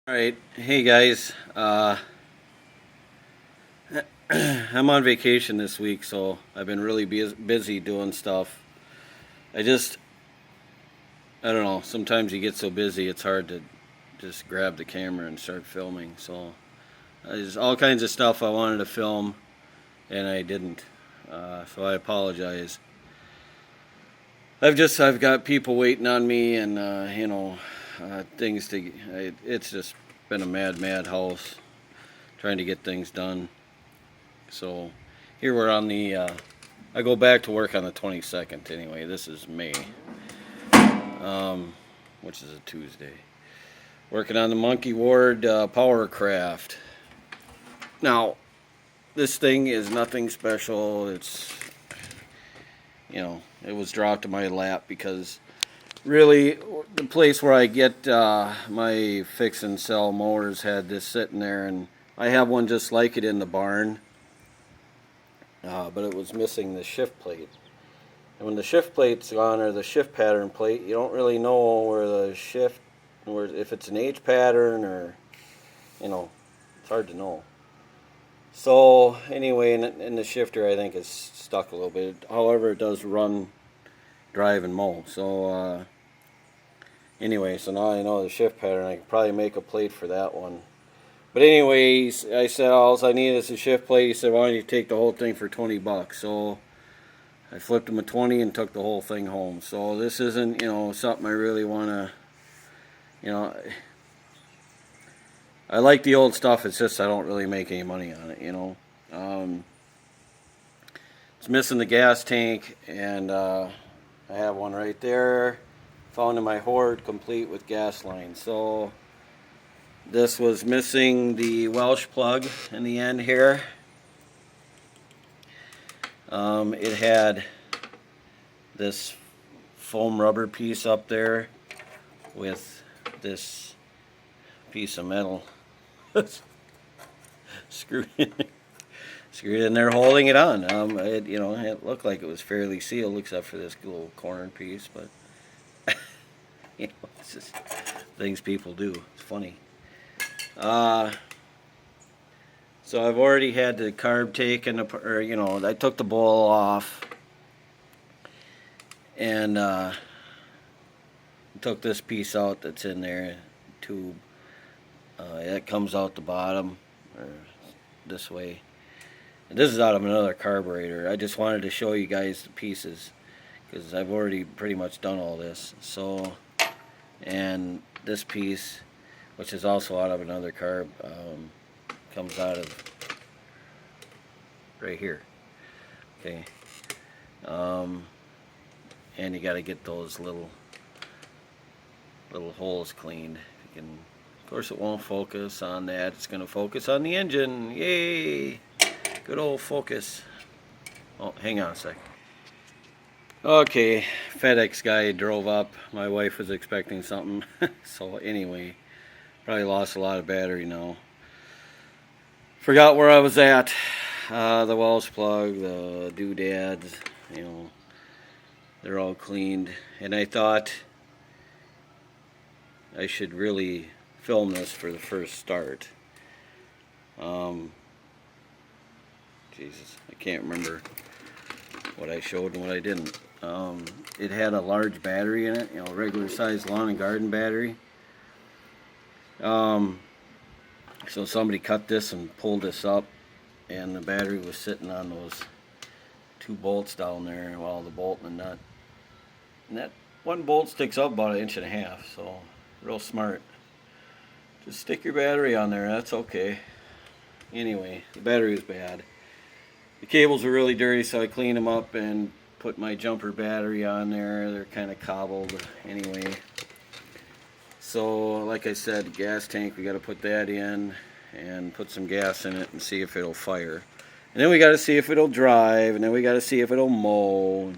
Alright, hey guys, I'm on vacation this week, so I've been really busy doing stuff. I just, I don't know, sometimes you get so busy it's hard to just grab the camera and start filming. So there's all kinds of stuff I wanted to film and I didn't, so I apologize. I've got people waiting on me and, things it's just been a mad house trying to get things done. So here we're on I go back to work on the 22nd anyway. This is May, which is a Tuesday. Working on the Monkey Ward Power Kraft. Now, this thing is nothing special. It was dropped in my lap because really the place where I get my fix and sell mowers had this sitting there, and I have one just like it in the barn. But it was missing the shift plate. And when the shift plate's gone, or the shift pattern plate, you don't really know if it's an H pattern or, it's hard to know. So anyway, in the shifter I think is stuck a little bit. However, it does run, drive, and mow. So anyway, so now I know the shift pattern. I could probably make a plate for that one. But anyways, I said all I need is a shift plate. He said, why don't you take the whole thing for $20? So I flipped him a 20 and took the whole thing home. So this isn't, something I really want to, I like the old stuff. It's just I don't really make any money on it, It's missing the gas tank, and I have one right there, found in my hoard, complete with gas lines. So this was missing the Welsh plug in the end here. It had this foam rubber piece up there with this piece of metal screwed in there holding it on. It looked like it was fairly sealed except for this little corner piece, but it's just things people do. It's funny. So I've already had the carb taken, I took the bowl off and took this piece out that's in there, tube. That comes out the bottom, or this way. And this is out of another carburetor. I just wanted to show you guys the pieces because I've already pretty much done all this. So, and this piece, which is also out of another carb, comes out of right here. Okay. And you got to get those little holes cleaned. You can, of course, it won't focus on that. It's going to focus on the engine. Yay! Good old focus. Oh, hang on a sec. Okay, FedEx guy drove up. My wife was expecting something. So anyway, probably lost a lot of battery now. Forgot where I was at. The Welsh plug, the doodads, they're all cleaned. And I thought I should really film this for the first start. Jesus, I can't remember what I showed and what I didn't. It had a large battery in it, regular size lawn and garden battery. So somebody cut this and pulled this up, and the battery was sitting on those two bolts down there, well, the bolt and the nut. And that one bolt sticks up about 1.5 inches, so real smart. Just stick your battery on there, that's okay. Anyway, the battery was bad. The cables were really dirty, so I cleaned them up and put my jumper battery on there. They're kind of cobbled anyway. So, like I said, gas tank, we got to put that in and put some gas in it and see if it'll fire. And then we got to see if it'll drive, and then we got to see if it'll mow.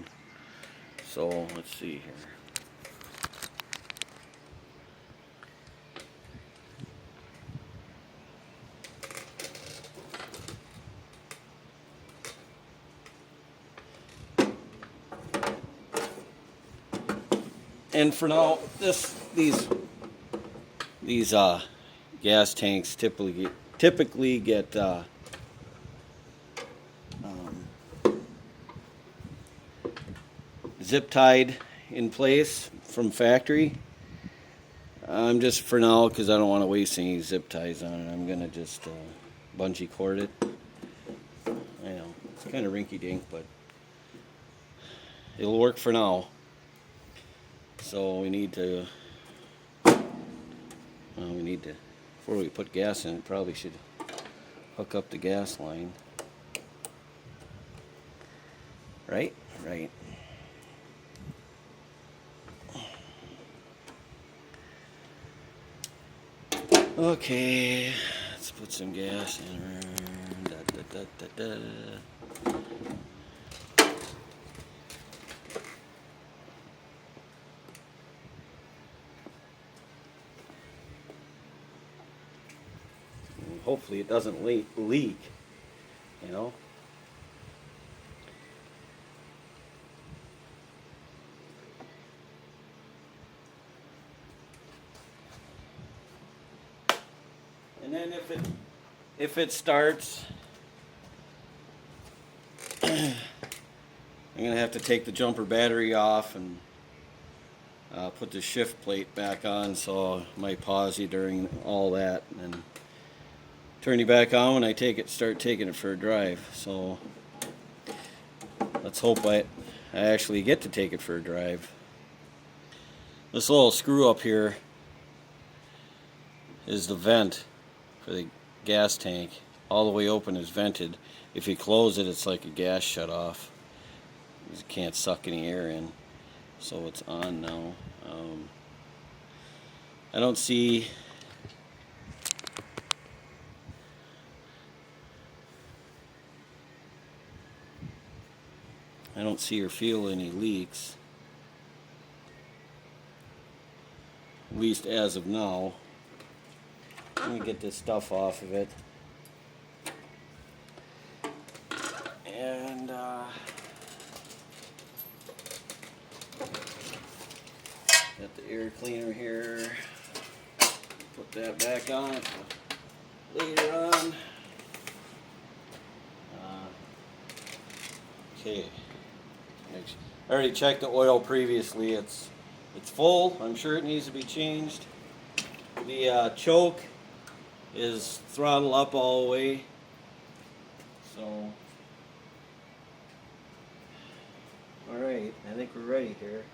So, let's see here. And for now, these gas tanks typically get zip tied in place from factory. I'm just for now, because I don't want to waste any zip ties on it, I'm gonna just bungee cord it. I know it's kind of rinky dink, but it'll work for now. So we need to before we put gas in it, probably should hook up the gas line. Right? Right. Okay, let's put some gas in. Da, da, da, da, da. Hopefully it doesn't leak, you know. And then if it starts, I'm gonna have to take the jumper battery off and put the shift plate back on, so I might pause you during all that and turn you back on when I start taking it for a drive. So let's hope I actually get to take it for a drive. This little screw up here is the vent for the gas tank. All the way open is vented. If you close it, it's like a gas shut off. You can't suck any air in. So it's on now. I don't see or feel any leaks, at least as of now. Let me get this stuff off of it. And got the air cleaner here. Put that back on later on. Okay. I already checked the oil previously. It's full. I'm sure it needs to be changed. The choke is throttle up all the way. So, all right. I think we're ready here.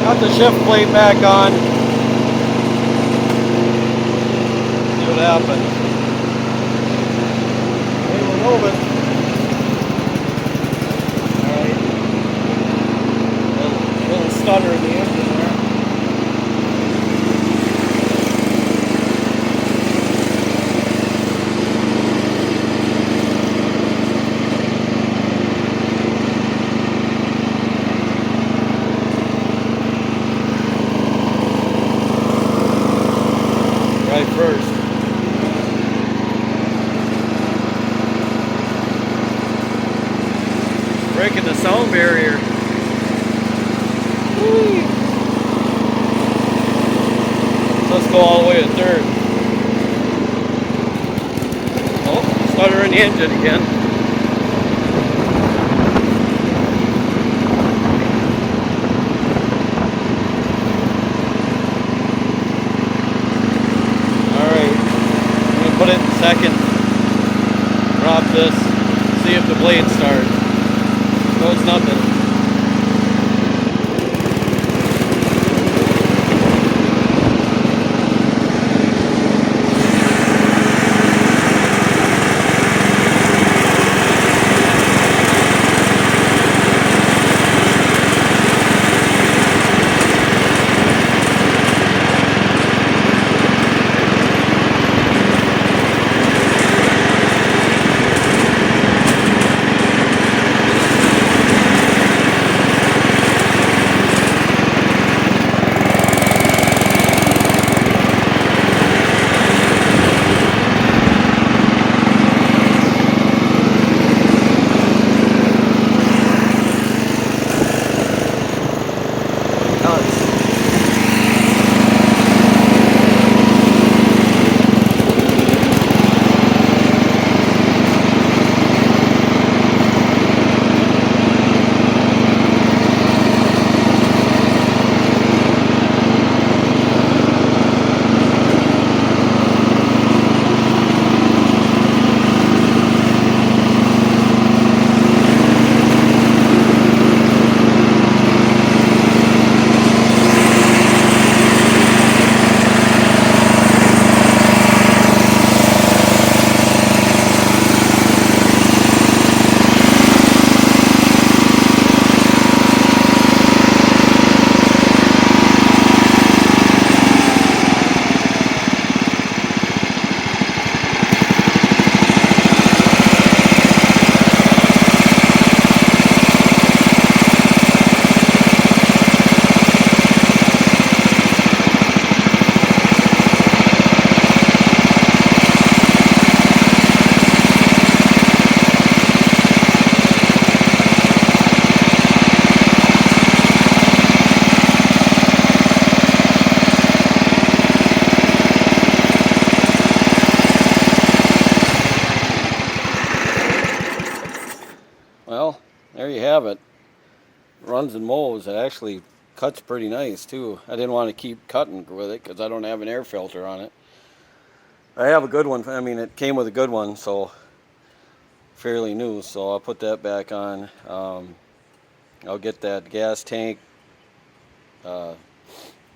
Got the shift plate back on. See what happens. Okay, we're moving. Alright. Little stutter in the engine there. Right first. Breaking the sound barrier. Woo. Let's go all the way to third. Oh, stutter in the engine again. second. Drop this, see if the blade starts. Goes nothing. Well, there you have it. Runs and mows. It actually cuts pretty nice too. I didn't want to keep cutting with it because I don't have an air filter on it. I have a good one. I mean, it came with a good one, so fairly new. So I'll put that back on. I'll get that gas tank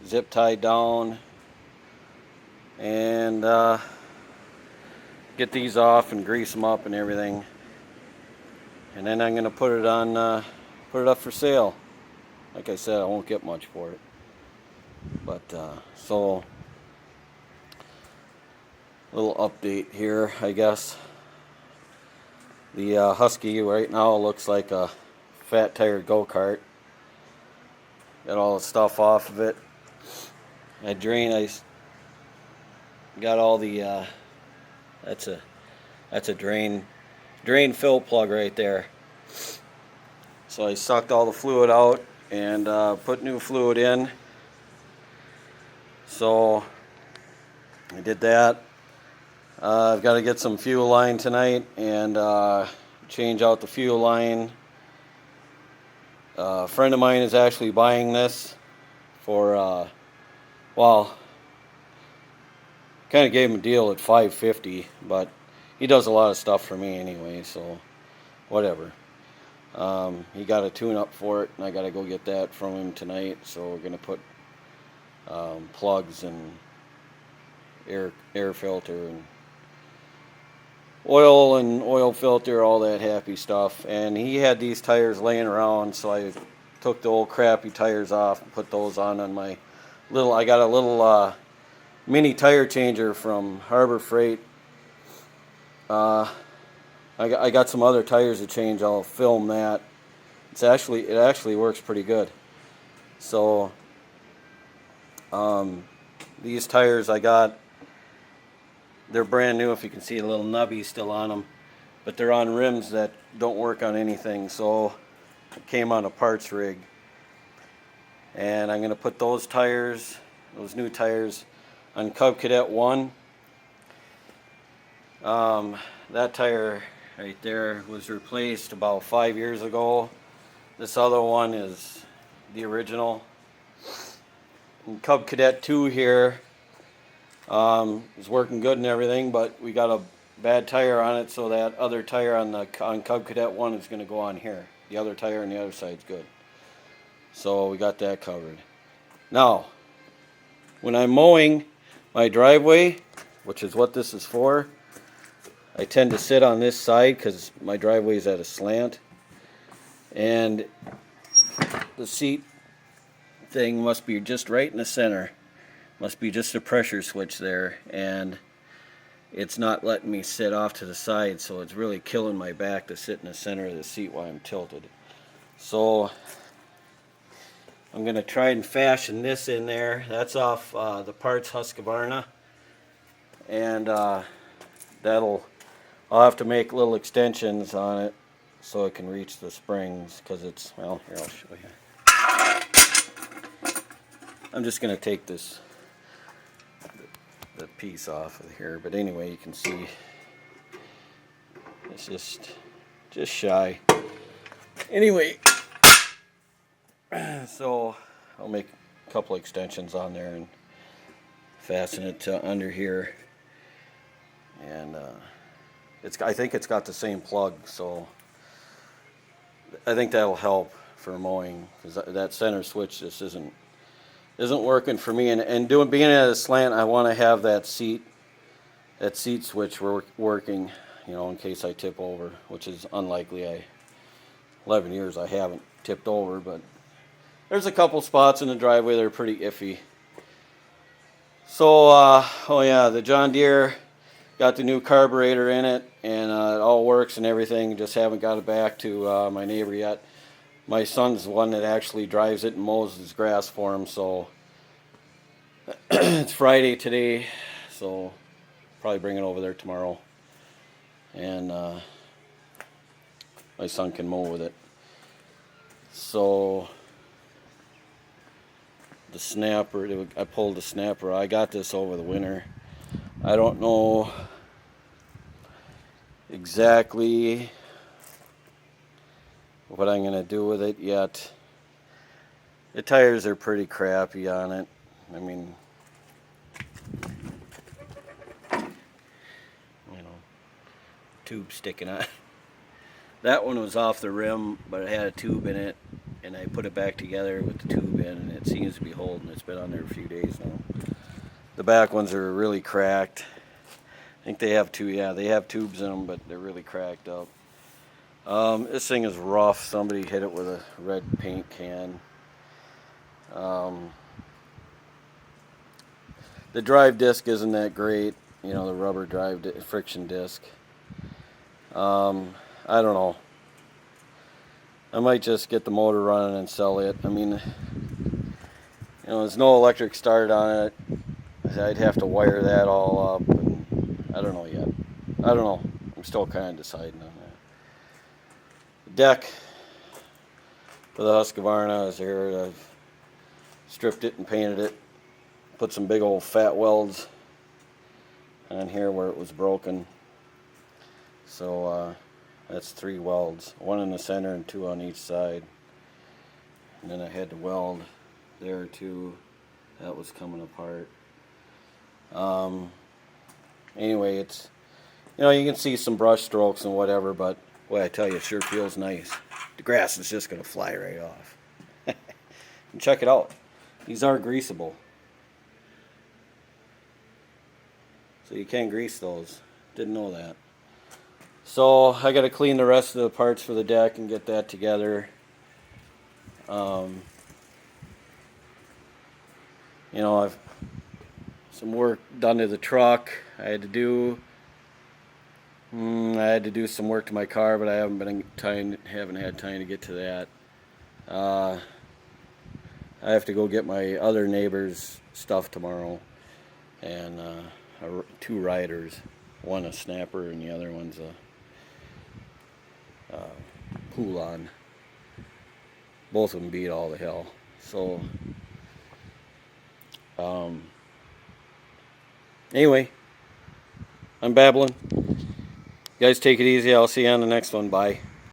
zip tied down and get these off and grease them up and everything. And then I'm gonna put it on, put it up for sale. Like I said, I won't get much for it. But so, little update here, I guess. The Husky right now looks like a fat tired go-kart. Got all the stuff off of it. I got all the. That's a drain fill plug right there. So I sucked all the fluid out and put new fluid in. So I did that. I've got to get some fuel line tonight and change out the fuel line. A friend of mine is actually buying this for, well, kind of gave him a deal at $5.50, but he does a lot of stuff for me anyway, so whatever. He got a tune-up for it, and I got to go get that from him tonight. So we're gonna put plugs and air filter and oil filter, all that happy stuff. And he had these tires laying around, so I took the old crappy tires off and put those on my little. I got a little mini tire changer from Harbor Freight. I got some other tires to change. I'll film that. It actually works pretty good. So these tires I got, they're brand new. If you can see a little nubby still on them, but they're on rims that don't work on anything. So it came on a parts rig, and I'm going to put those new tires, on Cub Cadet 1. That tire right there was replaced about 5 years ago. This other one is the original. And Cub Cadet 2 here is working good and everything, but we got bad tire on it, so that other tire on Cub Cadet 1 is going to go on here. The other tire on the other side's good. So we got that covered. Now, when I'm mowing my driveway, which is what this is for, I tend to sit on this side because my driveway is at a slant. And the seat thing must be just right in the center. Must be just a pressure switch there. And it's not letting me sit off to the side, so it's really killing my back to sit in the center of the seat while I'm tilted. So I'm going to try and fashion this in there. That's off the parts Husqvarna. And I'll have to make little extensions on it so it can reach the springs, because it's, well, here I'll show you. I'm just going to take this the piece off of here, but anyway, you can see it's just shy. Anyway, so I'll make a couple extensions on there and fasten it to under here, and I think it's got the same plug, so I think that'll help for mowing, because that center switch just isn't working for me, and being at a slant, I want to have that seat switch working, you know, in case I tip over, which is unlikely. 11 years I haven't tipped over, but there's a couple spots in the driveway that are pretty iffy. So, oh yeah, the John Deere got the new carburetor in it, and it all works and everything. Just haven't got it back to my neighbor yet. My son's the one that actually drives it and mows his grass for him, so it's Friday today, so probably bring it over there tomorrow, and my son can mow with it. So the snapper, I pulled the snapper. I got this over the winter. I don't know exactly what I'm going to do with it yet. The tires are pretty crappy on it. I mean, you know, tube sticking out. That one was off the rim, but it had a tube in it, and I put it back together with the tube in, and it seems to be holding. It's been on there a few days now. The back ones are really cracked. I think they have they have tubes in them, but they're really cracked up. This thing is rough. Somebody hit it with a red paint can. The drive disc isn't that great, you know, the rubber friction disc. I don't know. I might just get the motor running and sell it. I mean, you know, there's no electric start on it. I'd have to wire that all up. And I don't know yet. I don't know. I'm still kind of deciding on that. The deck for the Husqvarna is here. I've stripped it and painted it. Put some big old fat welds on here where it was broken. So that's 3 welds, 1 in the center and 2 on each side. And then I had to weld there too. That was coming apart. Anyway, it's, you know, you can see some brush strokes and whatever, but boy, I tell you, it sure feels nice. The grass is just going to fly right off. And check it out. These are greasable. So you can grease those. Didn't know that. So I got to clean the rest of the parts for the deck and get that together. You know, I've some work done to the truck. I had to do some work to my car, but I haven't had time to get to that. I have to go get my other neighbor's stuff tomorrow, and 2 riders, one a snapper and the other one's a pull-on. Both of them beat all the hell. So anyway, I'm babbling. You guys take it easy. I'll see you on the next one. Bye.